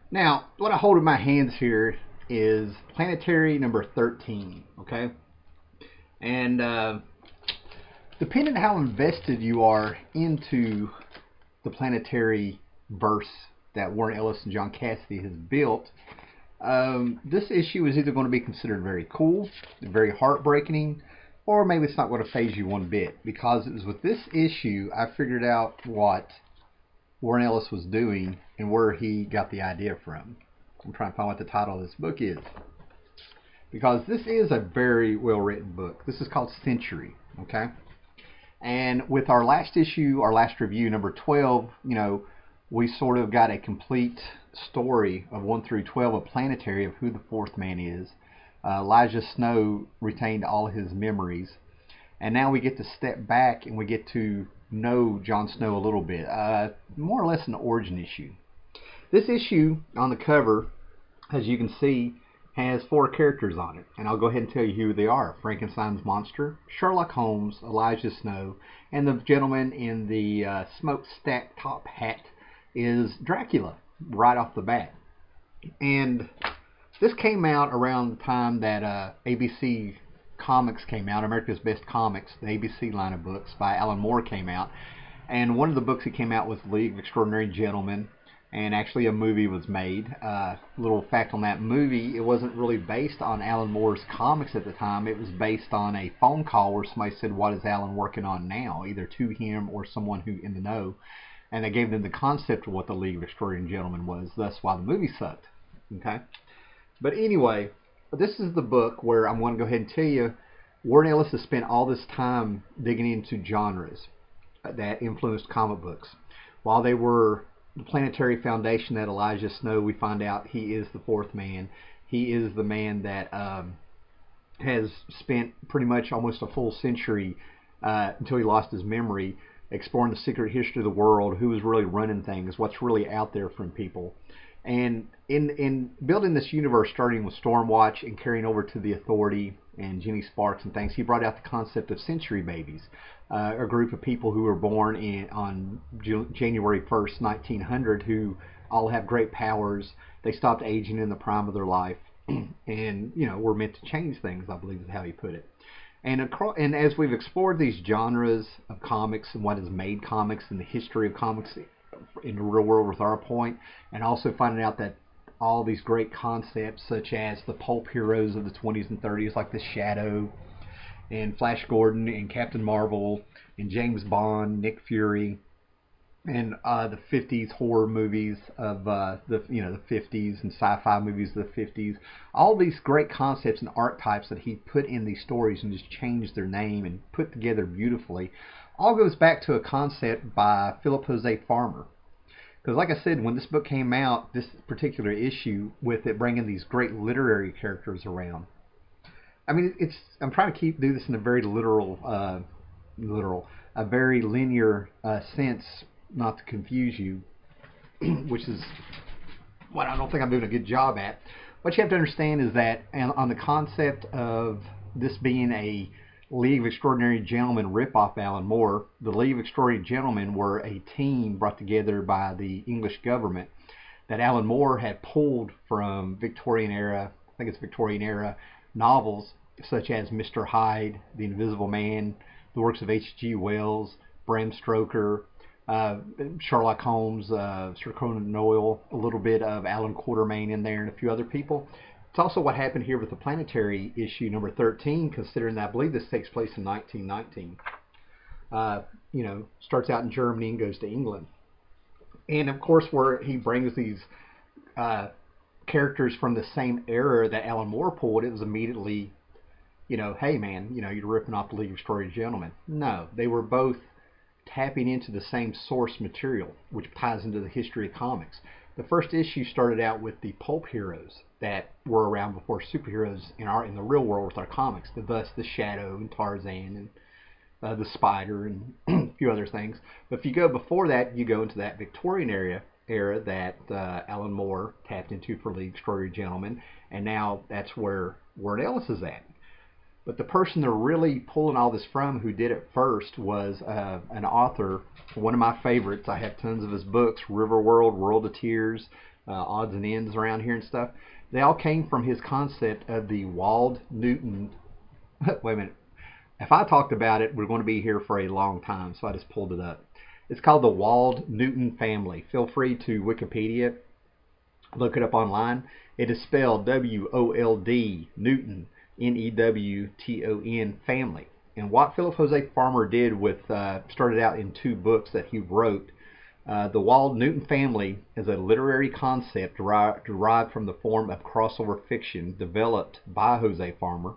Now, what I hold in my hands here is Planetary number 13, okay? And depending on how invested you are into the Planetary verse that Warren Ellis and John Cassidy has built, this issue is either going to be considered very cool, very heartbreaking, or maybe it's not going to faze you one bit. Because it was with this issue I figured out what Warren Ellis was doing and where he got the idea from. I'm trying to find what the title of this book is, because this is a very well written book. This is called Century, okay? And with our last issue, our last review, number 12, we sort of got a complete story of 1 through 12 of Planetary, of who the fourth man is. Elijah Snow retained all his memories, and now we get to step back and we get to know Jon Snow a little bit. More or less an origin issue. This issue on the cover, as you can see, has 4 characters on it, and I'll go ahead and tell you who they are. Frankenstein's monster, Sherlock Holmes, Elijah Snow, and the gentleman in the smokestack top hat is Dracula, right off the bat. And this came out around the time that ABC Comics came out, America's Best Comics, the ABC line of books by Alan Moore came out. And one of the books that came out was League of Extraordinary Gentlemen, and actually a movie was made. Little fact on that movie, it wasn't really based on Alan Moore's comics at the time. It was based on a phone call where somebody said, "What is Alan working on now?" either to him or someone who in the know. And they gave them the concept of what the League of Extraordinary Gentlemen was. That's why the movie sucked. Okay? But anyway, this is the book where I'm going to go ahead and tell you Warren Ellis has spent all this time digging into genres that influenced comic books. While they were the Planetary Foundation, that Elijah Snow, we find out he is the fourth man. He is the man that has spent pretty much almost a full century until he lost his memory, exploring the secret history of the world, who is really running things, what's really out there from people. And in building this universe, starting with Stormwatch and carrying over to the Authority and Jenny Sparks and things, he brought out the concept of century babies, a group of people who were born on January 1st, 1900, who all have great powers. They stopped aging in the prime of their life, and were meant to change things, I believe is how he put it. And as we've explored these genres of comics and what has made comics and the history of comics in the real world with our point, and also finding out that all these great concepts such as the pulp heroes of the 20s and 30s like the Shadow and Flash Gordon and Captain Marvel and James Bond, Nick Fury, and the 50s horror movies of the 50s and sci-fi movies of the 50s, all these great concepts and archetypes that he put in these stories and just changed their name and put together beautifully, all goes back to a concept by Phillip Jose Farmer. Because like I said, when this book came out, this particular issue, with it bringing these great literary characters around, I mean, I'm trying to do this in a very a very linear sense, not to confuse you, which is what I don't think I'm doing a good job at. What you have to understand is that on the concept of this being a League of Extraordinary Gentlemen ripoff Alan Moore, the League of Extraordinary Gentlemen were a team brought together by the English government that Alan Moore had pulled from Victorian era novels such as Mr. Hyde, The Invisible Man, the works of H.G. Wells, Bram Stoker, Sherlock Holmes, Sir Conan Doyle, a little bit of Alan Quatermain in there, and a few other people. It's also what happened here with the Planetary issue number 13, considering that I believe this takes place in 1919. Starts out in Germany and goes to England. And of course, where he brings these characters from the same era that Alan Moore pulled, it was immediately, hey man, you're ripping off the League of Extraordinary Gentlemen. No, they were both tapping into the same source material, which ties into the history of comics. The first issue started out with the pulp heroes that were around before superheroes in the real world with our comics. Thus the Shadow and Tarzan and the Spider and a few other things. But if you go before that, you go into that Victorian era that Alan Moore tapped into for League of Extraordinary Gentlemen, and now that's where Warren Ellis is at. But the person they're really pulling all this from, who did it first, was an author, one of my favorites. I have tons of his books: Riverworld, World of Tears, odds and ends around here and stuff. They all came from his concept of the Wald Newton. Wait a minute. If I talked about it, we're going to be here for a long time, so I just pulled it up. It's called the Wald Newton family. Feel free to Wikipedia, look it up online. It is spelled W-O-L-D, Newton, N-E-W-T-O-N, family. And what Phillip Jose Farmer did with, started out in 2 books that he wrote. The Wald Newton family is a literary concept derived from the form of crossover fiction developed by Jose Farmer.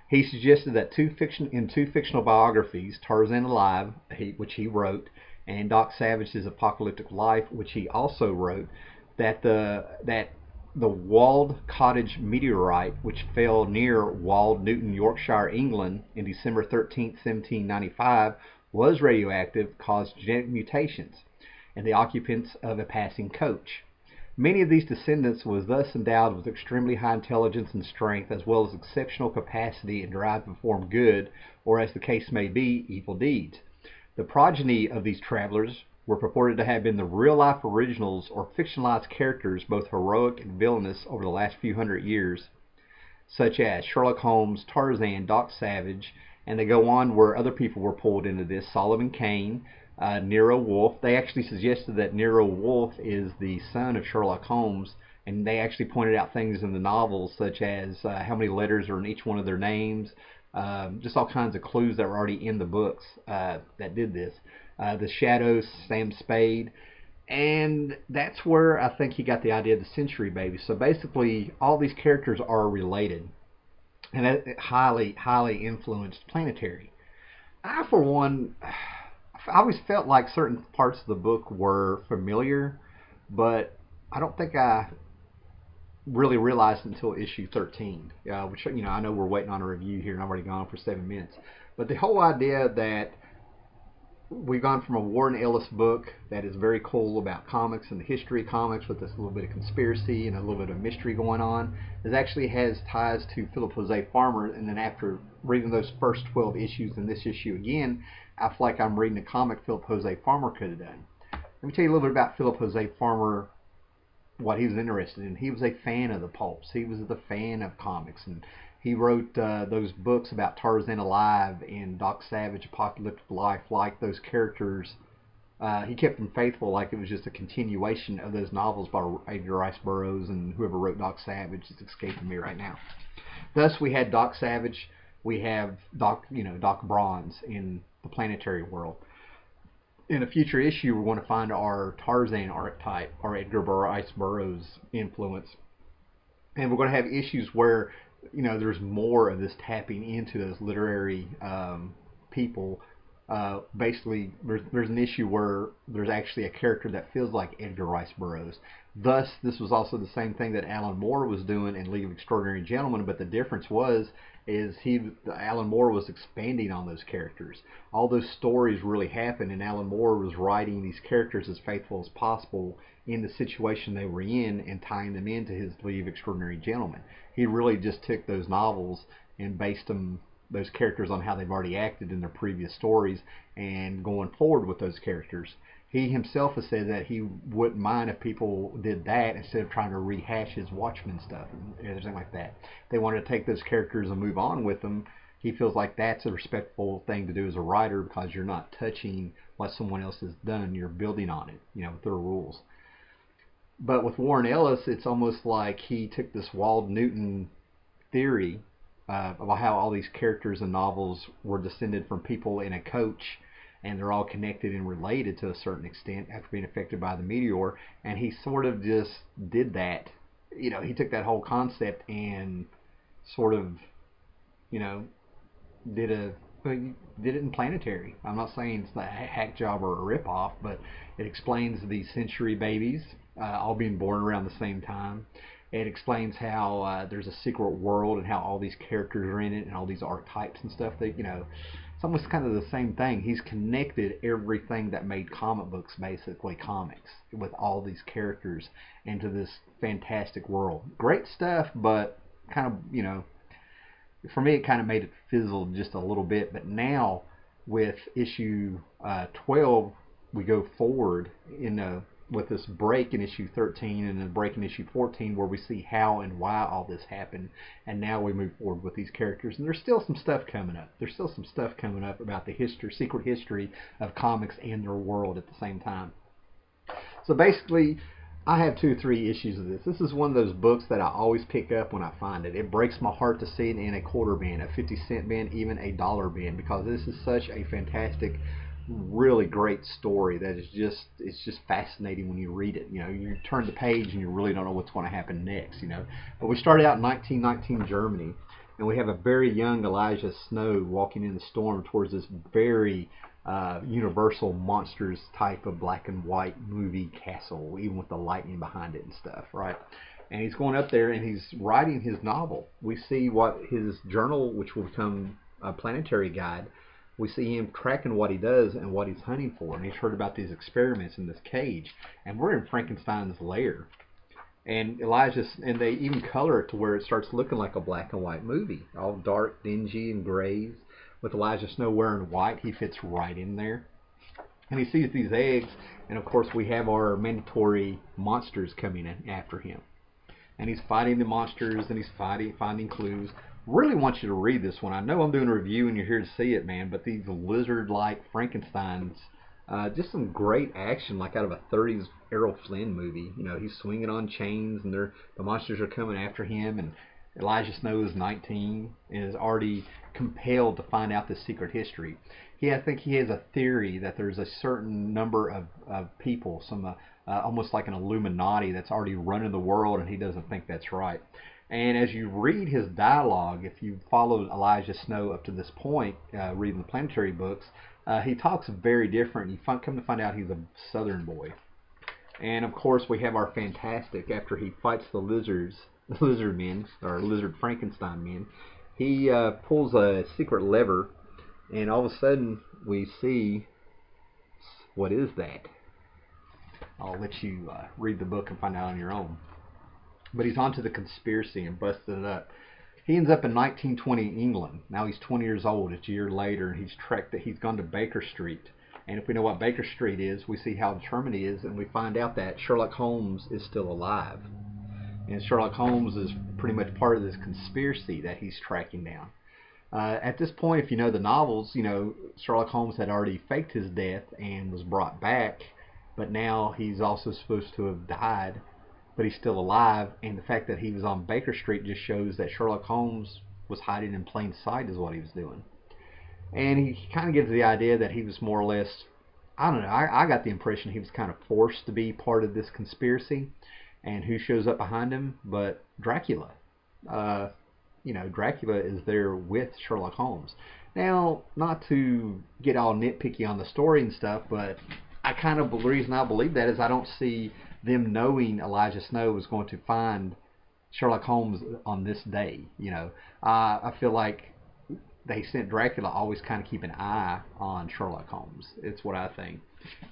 He suggested that in two fictional biographies, Tarzan Alive, which he wrote, and Doc Savage's Apocalyptic Life, which he also wrote, that the Wald Cottage meteorite, which fell near Wald, Newton, Yorkshire, England, in December 13, 1795, was radioactive, caused genetic mutations in the occupants of a passing coach. Many of these descendants was thus endowed with extremely high intelligence and strength, as well as exceptional capacity and drive to perform good, or as the case may be, evil deeds. The progeny of these travelers were purported to have been the real-life originals or fictionalized characters, both heroic and villainous, over the last few hundred years, such as Sherlock Holmes, Tarzan, Doc Savage, and they go on where other people were pulled into this. Solomon Kane, Nero Wolfe. They actually suggested that Nero Wolfe is the son of Sherlock Holmes, and they actually pointed out things in the novels, such as how many letters are in each one of their names, just all kinds of clues that were already in the books that did this. The Shadows, Sam Spade, and that's where I think he got the idea of the Century Baby. So basically, all these characters are related, and that highly, highly influenced Planetary. I, for one, I always felt like certain parts of the book were familiar, but I don't think I really realized until issue 13, which, I know we're waiting on a review here, and I've already gone for 7 minutes. But the whole idea that we've gone from a Warren Ellis book that is very cool about comics and the history of comics with this little bit of conspiracy and a little bit of mystery going on, it actually has ties to Phillip Jose Farmer. And then after reading those first 12 issues and this issue again, I feel like I'm reading a comic Phillip Jose Farmer could have done. Let me tell you a little bit about Phillip Jose Farmer, what he was interested in. He was a fan of the pulps. He was the fan of comics, and he wrote those books about Tarzan Alive and Doc Savage, Apocalyptic Life, like those characters. He kept them faithful, like it was just a continuation of those novels by Edgar Rice Burroughs and whoever wrote Doc Savage. It's escaping me right now. Thus, we had Doc Savage. We have Doc Bronze in the Planetary world. In a future issue, we're going to find our Tarzan archetype, our Edgar Rice Burroughs influence, and we're going to have issues where there's more of this tapping into those literary people. Basically, there's an issue where there's actually a character that feels like Edgar Rice Burroughs. Thus, this was also the same thing that Alan Moore was doing in League of Extraordinary Gentlemen, but the difference is Alan Moore was expanding on those characters. All those stories really happened, and Alan Moore was writing these characters as faithful as possible in the situation they were in and tying them into his League of Extraordinary Gentlemen. He really just took those novels and based those characters on how they've already acted in their previous stories and going forward with those characters. He himself has said that he wouldn't mind if people did that instead of trying to rehash his Watchmen stuff and everything like that. They wanted to take those characters and move on with them. He feels like that's a respectful thing to do as a writer, because you're not touching what someone else has done. You're building on it, with their rules. But with Warren Ellis, it's almost like he took this Wald Newton theory about how all these characters and novels were descended from people in a coach, and they're all connected and related to a certain extent after being affected by the meteor. And he sort of just did that. He took that whole concept and sort of, did it in Planetary. I'm not saying it's a hack job or a rip-off, but it explains these Century Babies all being born around the same time. It explains how there's a secret world and how all these characters are in it and all these archetypes and stuff. That it's almost kind of the same thing. He's connected everything that made comic books basically comics with all these characters into this fantastic world. Great stuff, but kind of, for me it kind of made it fizzle just a little bit. But now with issue 12, we go forward in with this break in issue 13 and then break in issue 14 where we see how and why all this happened, and now we move forward with these characters. And there's still some stuff coming up. There's still some stuff coming up about the history, secret history of comics and their world at the same time. So basically, I have 2 or 3 issues of this. This is one of those books that I always pick up when I find it. It breaks my heart to see it in a quarter bin, a 50-cent bin, even a dollar bin, because this is such a fantastic, really great story that is it's just fascinating when you read it. You know, you turn the page and you really don't know what's going to happen next, you know. But we start out in 1919 Germany, and we have a very young Elijah Snow walking in the storm towards this very Universal Monsters type of black and white movie castle, even with the lightning behind it and stuff, right? And he's going up there and he's writing his novel. We see what his journal, which will become a Planetary guide, we see him tracking what he does and what he's hunting for. And he's heard about these experiments in this cage. And we're in Frankenstein's lair. And and they even color it to where it starts looking like a black and white movie, all dark, dingy, and grays. With Elijah Snow wearing white, he fits right in there. And he sees these eggs, and of course we have our mandatory monsters coming in after him. And he's fighting the monsters, and he's finding clues. Really want you to read this one. I know I'm doing a review and you're here to see it, man, but these lizard-like Frankensteins, just some great action, like out of a 30s Errol Flynn movie. You know, he's swinging on chains, and the monsters are coming after him, and Elijah Snow is 19 and is already compelled to find out this secret history. I think he has a theory that there's a certain number of people, some almost like an Illuminati, that's already running the world, and he doesn't think that's right. And as you read his dialogue, if you followed Elijah Snow up to this point, reading the Planetary books, he talks very different. You come to find out he's a Southern boy. And of course we have our fantastic, after he fights the lizard men, or lizard Frankenstein men, he pulls a secret lever, and all of a sudden we see, what is that? I'll let you read the book and find out on your own. But he's onto the conspiracy and busted it up. He ends up in 1920 England. Now he's 20 years old. It's a year later, and he's gone to Baker Street. And if we know what Baker Street is, we see how determined he is, and we find out that Sherlock Holmes is still alive. And Sherlock Holmes is pretty much part of this conspiracy that he's tracking down. At this point, if you know the novels, you know Sherlock Holmes had already faked his death and was brought back, but now he's also supposed to have died, but he's still alive. And the fact that he was on Baker Street just shows that Sherlock Holmes was hiding in plain sight is what he was doing. And he kind of gives the idea that he was more or less, I don't know, I got the impression he was kind of forced to be part of this conspiracy. And who shows up behind him but Dracula. You know, Dracula is there with Sherlock Holmes. Now, not to get all nitpicky on the story and stuff, but the reason I believe that is I don't see them knowing Elijah Snow was going to find Sherlock Holmes on this day. You know, I feel like they sent Dracula always kind of keep an eye on Sherlock Holmes. It's what I think.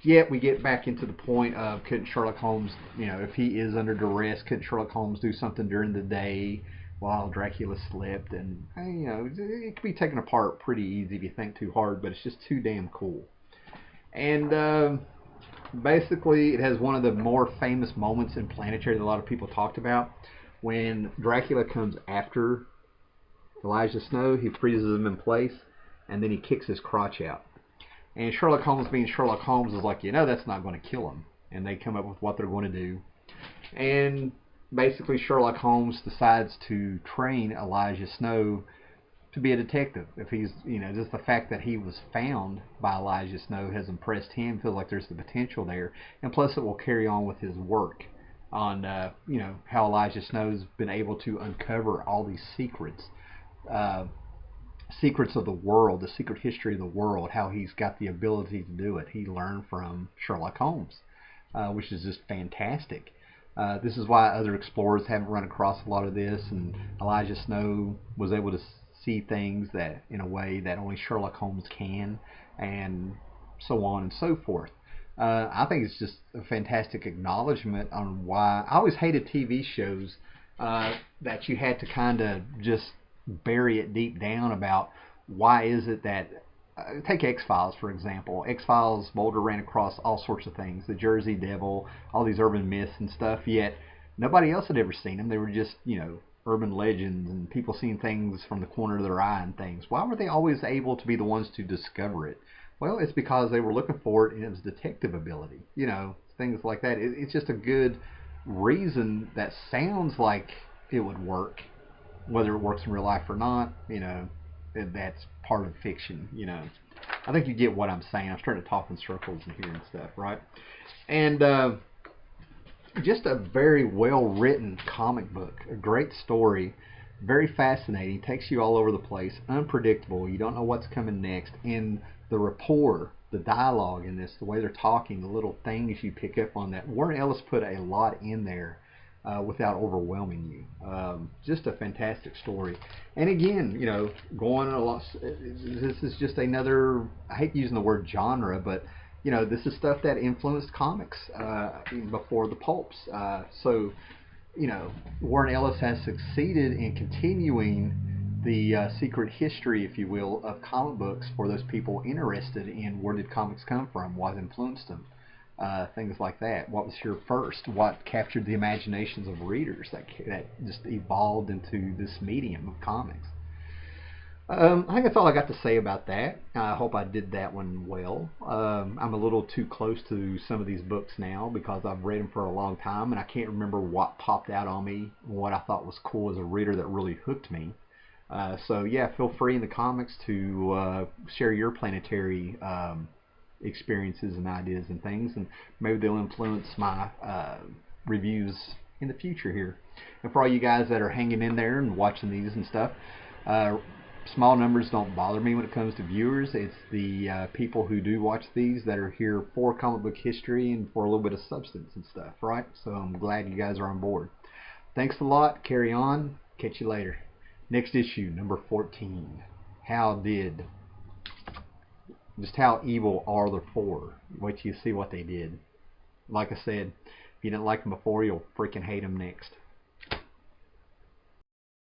Yet we get back into the point of, couldn't Sherlock Holmes, you know, if he is under duress, couldn't Sherlock Holmes do something during the day while Dracula slept? And, you know, it can be taken apart pretty easy if you think too hard, but it's just too damn cool. And basically it has one of the more famous moments in Planetary that a lot of people talked about. When Dracula comes after Elijah Snow, he freezes him in place, and then he kicks his crotch out. And Sherlock Holmes, being Sherlock Holmes, is like, you know, that's not going to kill him. And they come up with what they're going to do. And basically Sherlock Holmes decides to train Elijah Snow to be a detective. If he's, you know, just the fact that he was found by Elijah Snow has impressed him, feels like there's the potential there. And plus it will carry on with his work on, you know, how Elijah Snow's been able to uncover all these secrets. Secrets of the world, the secret history of the world, how he's got the ability to do it. He learned from Sherlock Holmes, which is just fantastic. This is why other explorers haven't run across a lot of this, and Elijah Snow was able to see things that in a way that only Sherlock Holmes can, and so on and so forth. I think it's just a fantastic acknowledgement on why I always hated TV shows that you had to kind of just bury it deep down about why is it that take X-Files, for example. X-Files, Mulder ran across all sorts of things, the Jersey Devil, all these urban myths and stuff, yet nobody else had ever seen them. They were just, urban legends and people seeing things from the corner of their eye and things. Why were they always able to be the ones to discover it? Well, it's because they were looking for it, and it was detective ability, things like that. It's just a good reason that sounds like it would work. Whether it works in real life or not, that's part of fiction, I think you get what I'm saying. I'm starting to talk in circles in here and stuff, right? And just a very well-written comic book, a great story, very fascinating, takes you all over the place, unpredictable, you don't know what's coming next, and the rapport, the dialogue in this, the way they're talking, the little things you pick up on that. Warren Ellis put a lot in there without overwhelming you. Just a fantastic story. And again, going a lot, this is just another, I hate using the word genre, but this is stuff that influenced comics before the pulps. So Warren Ellis has succeeded in continuing the secret history, if you will, of comic books for those people interested in where did comics come from, what influenced them, things like that. What was here first? What captured the imaginations of readers that just evolved into this medium of comics? I think that's all I got to say about that. I hope I did that one well. I'm a little too close to some of these books now because I've read them for a long time, and I can't remember what popped out on me, what I thought was cool as a reader that really hooked me. So yeah, feel free in the comments to share your Planetary experiences and ideas and things, and maybe they'll influence my reviews in the future here. And for all you guys that are hanging in there and watching these and stuff, small numbers don't bother me when it comes to viewers. It's the people who do watch these that are here for comic book history and for a little bit of substance and stuff, right? So I'm glad you guys are on board. Thanks a lot. Carry on. Catch you later. Next issue, number 14. Just how evil are the four? Wait till you see what they did. Like I said, if you didn't like them before, you'll freaking hate them next.